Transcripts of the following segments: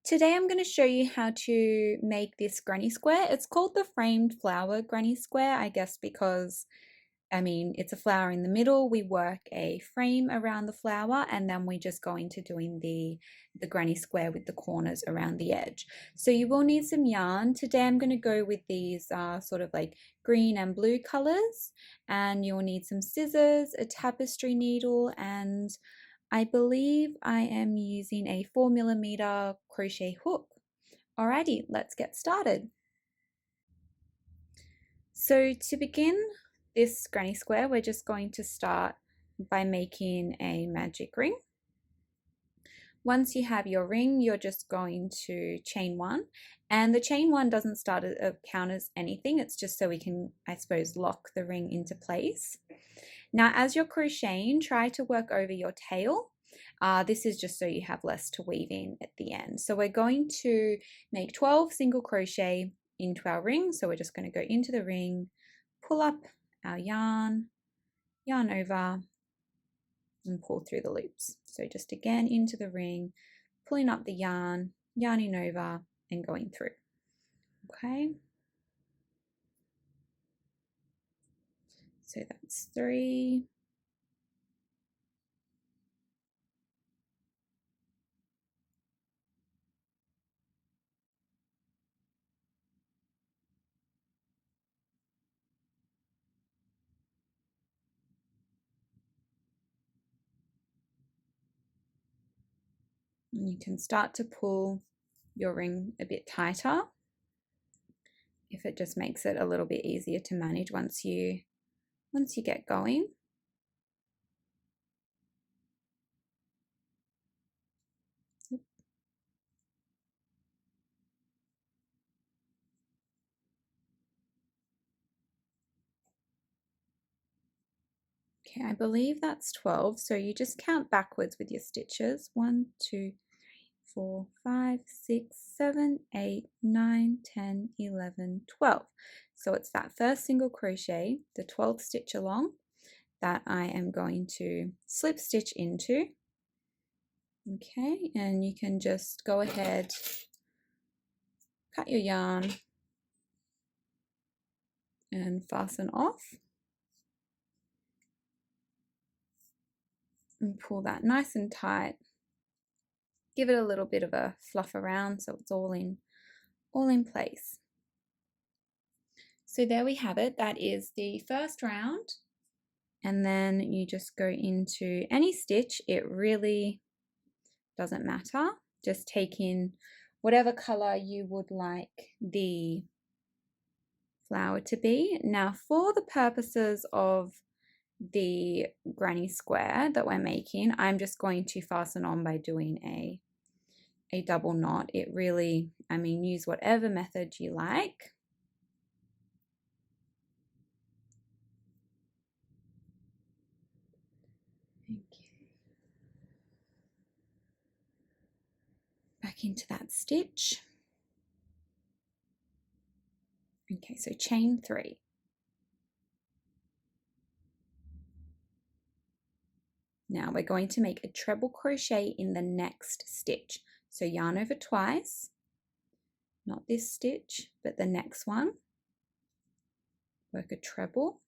Today I'm going to show you how to make this granny square. It's called the framed flower granny square, I guess because, it's a flower in the middle. We work a frame around the flower and then we just go into doing the granny square with the corners around the edge. So you will need some yarn. Today I'm going to go with these sort of like green and blue colors, and you'll need some scissors, a tapestry needle, and I believe I am using a 4mm crochet hook. Alrighty, let's get started. So to begin this granny square, we're just going to start by making a magic ring. Once you have your ring, you're just going to chain one, and the chain one doesn't count as anything. It's just so we can, I suppose, lock the ring into place. Now, as you're crocheting, try to work over your tail. This is just so you have less to weave in at the end. So we're going to make 12 single crochet into our ring. So we're just going to go into the ring, pull up our yarn, yarn over, and pull through the loops. So just again into the ring, pulling up the yarn, yarning over, and going through. Okay. So that's 3. And you can start to pull your ring a bit tighter if it just makes it a little bit easier to manage once you get going. Okay, I believe that's 12, so you just count backwards with your stitches. 1, 2, 3, 4, 5, 6, 7, 8, 9, 10, 11, 12. So it's that first single crochet, the 12th stitch along, that I am going to slip stitch into. Okay, and you can just go ahead, cut your yarn, and fasten off. And pull that nice and tight. Give it a little bit of a fluff around so it's all in place. So there we have it. That is the first round. And then you just go into any stitch. It really doesn't matter. Just take in whatever color you would like the flower to be. Now, for the purposes of the granny square that we're making, I'm just going to fasten on by doing a double knot. It really, use whatever method you like. Okay. Back into that stitch. Okay, so chain 3. Now we're going to make a treble crochet in the next stitch. So yarn over twice, not this stitch, but the next one. Work a treble.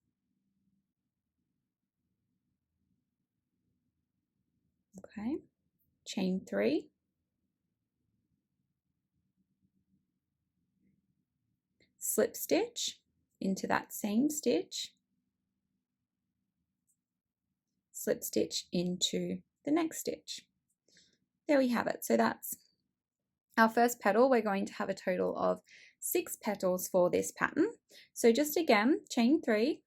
Okay, chain 3. Slip stitch into that same stitch. Slip stitch into the next stitch. There we have it. So that's our first petal. We're going to have a total of 6 petals for this pattern. So just again, chain 3,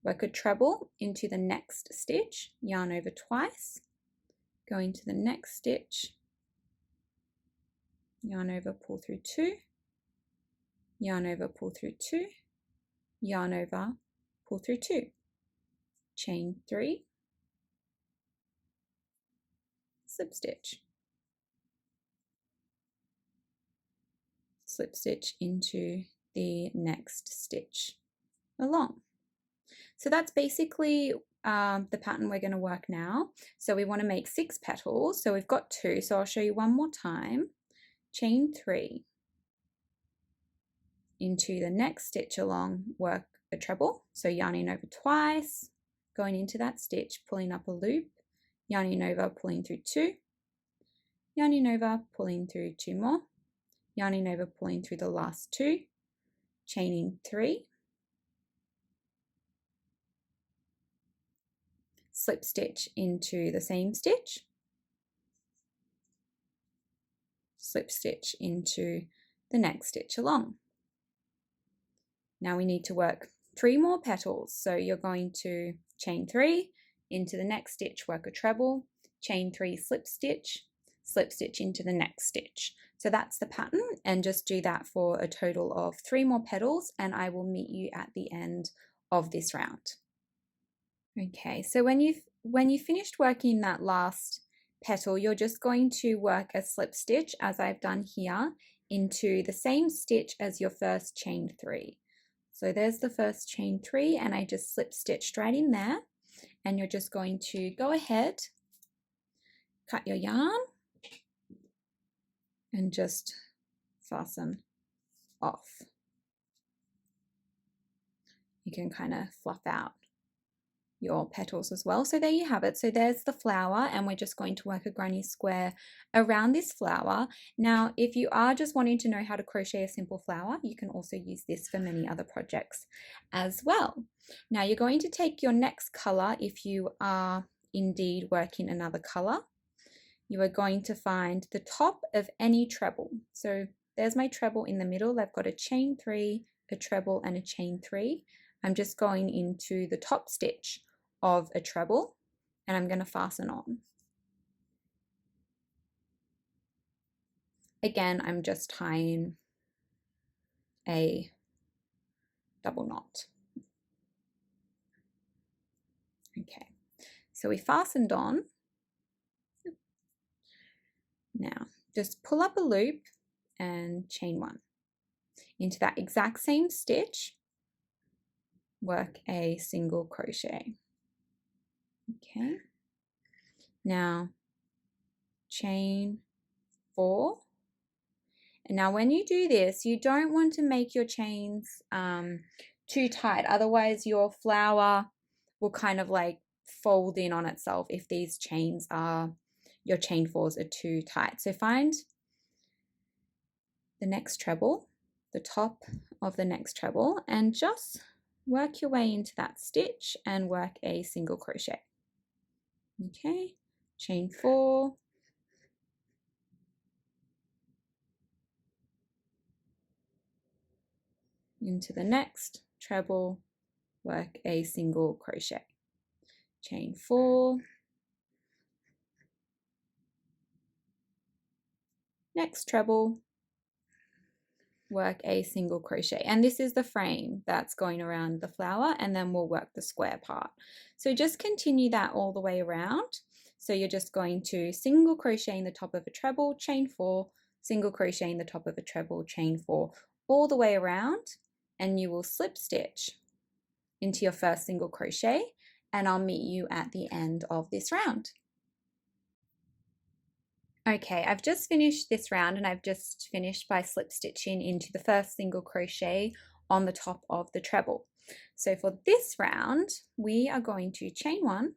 work a treble into the next stitch, yarn over twice, go into the next stitch, yarn over, pull through 2, yarn over, pull through 2, yarn over, pull through 2, chain 3, slip stitch, slip stitch into the next stitch along. So that's basically the pattern we're going to work now. So we want to make 6 petals. So we've got 2. So I'll show you one more time. Chain 3 into the next stitch along, work a treble. So yarning over twice, going into that stitch, pulling up a loop, yarning over, pulling through 2, yarning over, pulling through 2 more, yarning over, pulling through the last 2, chaining 3, slip stitch into the same stitch, slip stitch into the next stitch along. Now we need to work 3 more petals. So you're going to chain 3 into the next stitch, work a treble, chain 3, slip stitch into the next stitch. So that's the pattern, and just do that for a total of 3 more petals, and I will meet you at the end of this round. Okay, so when you've finished working that last petal, you're just going to work a slip stitch, as I've done here, into the same stitch as your first chain 3. So there's the first chain 3, and I just slip stitched right in there, and you're just going to go ahead, cut your yarn, and just fasten off. You can kind of fluff out your petals as well. So there you have it. So there's the flower, and we're just going to work a granny square around this flower. Now, if you are just wanting to know how to crochet a simple flower, you can also use this for many other projects as well. Now you're going to take your next color, if you are indeed working another color. You are going to find the top of any treble. So there's my treble in the middle. I've got a chain 3, a treble, and a chain 3. I'm just going into the top stitch of a treble, and I'm going to fasten on. Again, I'm just tying a double knot. Okay, so we fastened on. Now just pull up a loop and chain 1 into that exact same stitch, work a single crochet. Okay, now chain 4, and now when you do this, you don't want to make your chains too tight, otherwise your flower will kind of like fold in on itself if these chains are, your chain 4s are too tight. So find the next treble, the top of the next treble, and just work your way into that stitch and work a single crochet. Okay, chain 4, into the next treble, work a single crochet, chain 4, next treble, work a single crochet, and this is the frame that's going around the flower, and then we'll work the square part. So just continue that all the way around. So you're just going to single crochet in the top of a treble, chain 4, single crochet in the top of a treble, chain 4, all the way around, and you will slip stitch into your first single crochet, and I'll meet you at the end of this round. Okay, I've just finished this round, and I've just finished by slip stitching into the first single crochet on the top of the treble. So for this round, we are going to chain 1,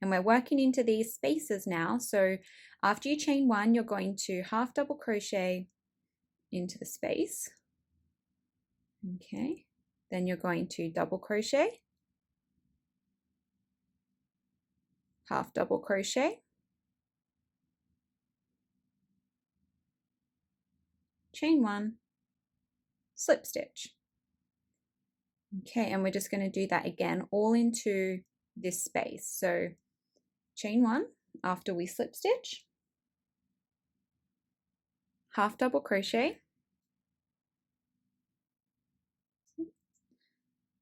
and we're working into these spaces now. So after you chain 1, you're going to half double crochet into the space. Okay, then you're going to double crochet, half double crochet, chain 1, slip stitch. Okay, and we're just going to do that again all into this space. So chain 1 after we slip stitch, half double crochet,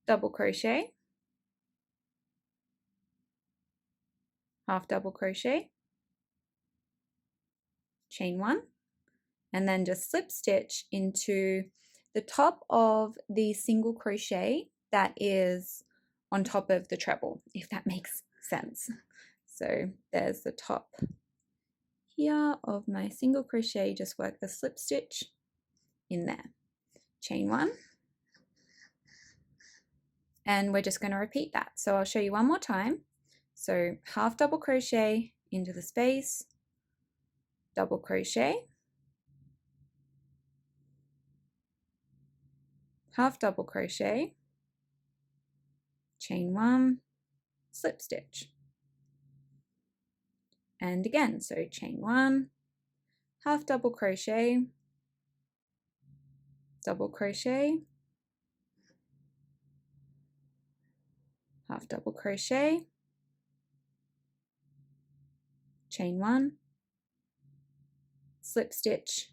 double crochet, half double crochet, chain 1, and then just slip stitch into the top of the single crochet that is on top of the treble, if that makes sense. So there's the top here of my single crochet, just work the slip stitch in there, chain 1, and we're just going to repeat that. So I'll show you one more time. So half double crochet into the space, double crochet, half double crochet, chain 1, slip stitch, and again, so chain 1, half double crochet, double crochet, half double crochet, chain 1, slip stitch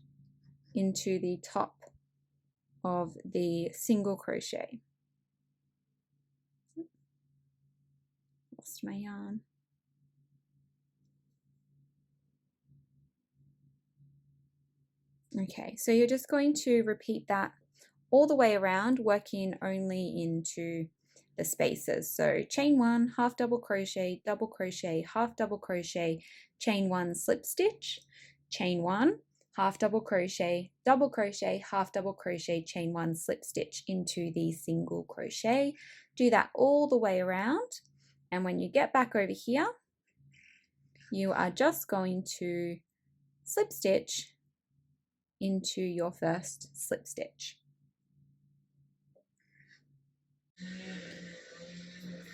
into the top of the single crochet. Lost my yarn. Okay, so you're just going to repeat that all the way around, working only into the spaces. So chain 1, half double crochet, half double crochet, chain 1, slip stitch, chain 1, half double crochet, half double crochet, chain 1, slip stitch into the single crochet. Do that all the way around, and when you get back over here, you are just going to slip stitch into your first slip stitch.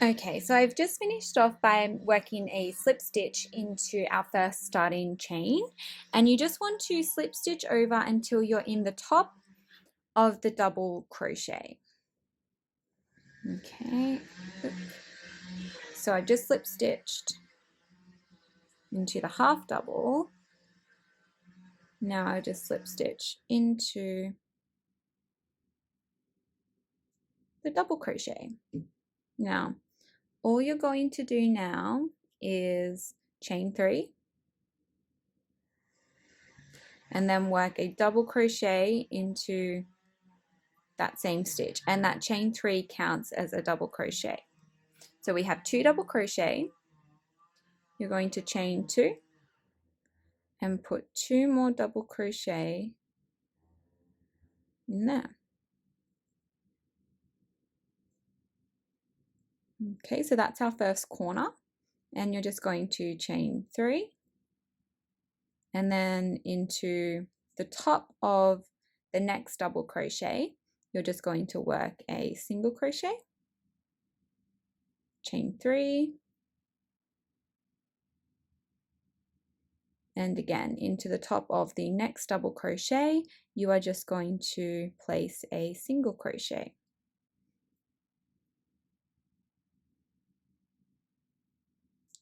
Okay, so I've just finished off by working a slip stitch into our first starting chain, and you just want to slip stitch over until you're in the top of the double crochet. Okay, so I've just slip stitched into the half double. Now I just slip stitch into the double crochet. Now all you're going to do now is chain 3 and then work a double crochet into that same stitch, and that chain 3 counts as a double crochet. So we have 2 double crochet. You're going to chain 2 and put 2 more double crochet in there. Okay, so that's our first corner, and you're just going to chain 3 and then into the top of the next double crochet, you're just going to work a single crochet, chain 3, and again into the top of the next double crochet, you are just going to place a single crochet.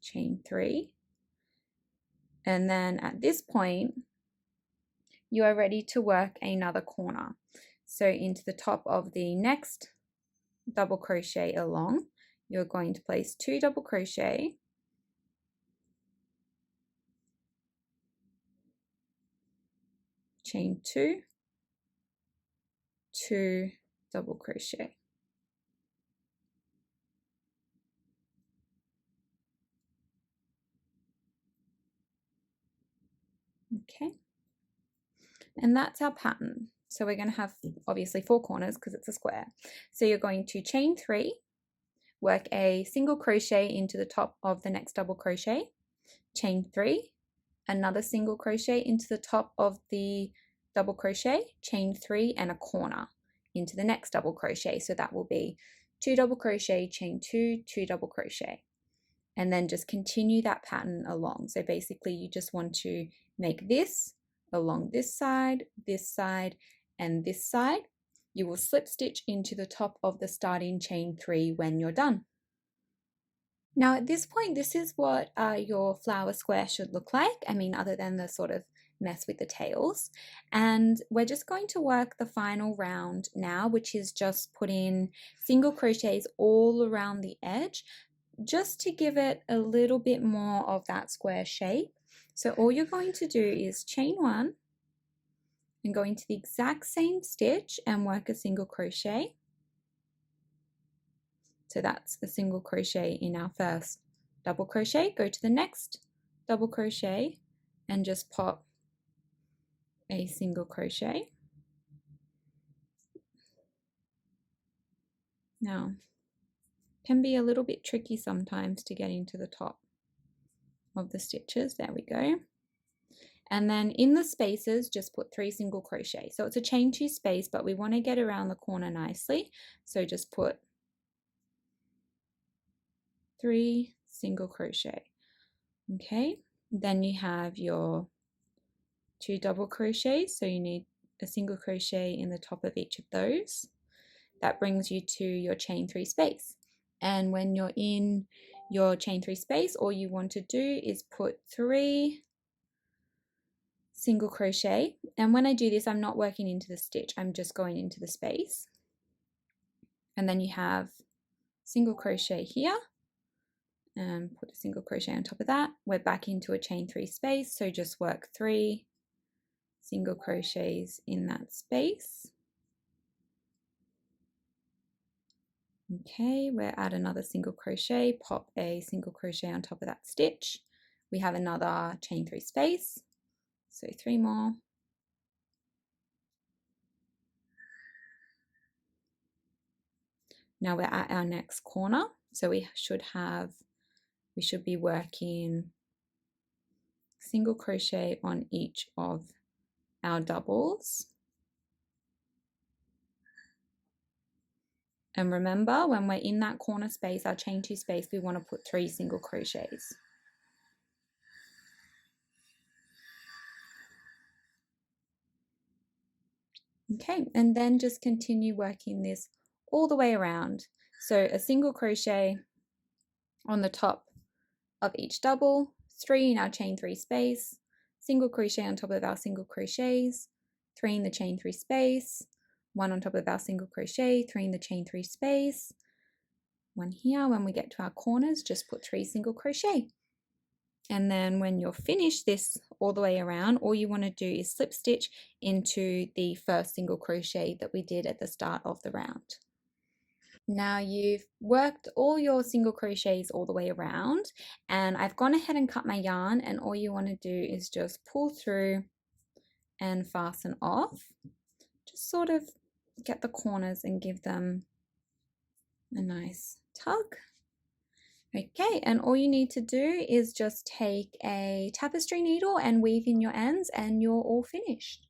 Chain 3, and then at this point you are ready to work another corner. So into the top of the next double crochet along, you're going to place 2 double crochet, chain 2, 2 double crochet. Okay, and that's our pattern. So we're going to have obviously 4 corners because it's a square. So you're going to chain 3, work a single crochet into the top of the next double crochet, chain 3, another single crochet into the top of the double crochet, chain 3, and a corner into the next double crochet. So that will be 2 double crochet, chain 2, 2 double crochet, and then just continue that pattern along. So basically you just want to make this along this side, and this side. You will slip stitch into the top of the starting chain 3 when you're done. Now at this point, this is what your flower square should look like. I mean, other than the sort of mess with the tails. And we're just going to work the final round now, which is just putting single crochets all around the edge, just to give it a little bit more of that square shape. So all you're going to do is chain 1 and go into the exact same stitch and work a single crochet, So that's a single crochet in our first double crochet. Go to the next double crochet and just pop a single crochet. Now, it can be a little bit tricky sometimes to get into the top of the stitches. There we go. And then in the spaces, just put 3 single crochet. So it's a chain 2 space, but we want to get around the corner nicely. So just put 3 single crochet. Okay, then you have your 2 double crochets. So you need a single crochet in the top of each of those. That brings you to your chain 3 space. And when you're in your chain 3 space, all you want to do is put 3 single crochet. And when I do this, I'm not working into the stitch, I'm just going into the space. And then you have single crochet here and put a single crochet on top of that. We're back into a chain 3 space, so just work 3 single crochets in that space. Okay, we're at another single crochet, pop a single crochet on top of that stitch. We have another chain 3 space, so 3 more. Now we're at our next corner, so we should be working single crochet on each of our doubles. And remember, when we're in that corner space, our chain 2 space, we want to put 3 single crochets. Okay, and then just continue working this all the way around. So a single crochet on the top of each double, 3 in our chain 3 space, single crochet on top of our single crochets, 3 in the chain 3 space, 1 on top of our single crochet, 3 in the chain 3 space, 1 here. When we get to our corners, just put 3 single crochet. And then when you're finished this all the way around, all you want to do is slip stitch into the first single crochet that we did at the start of the round. Now you've worked all your single crochets all the way around, and I've gone ahead and cut my yarn, and all you want to do is just pull through and fasten off. Just sort of get the corners and give them a nice tug. Okay, and all you need to do is just take a tapestry needle and weave in your ends, and you're all finished.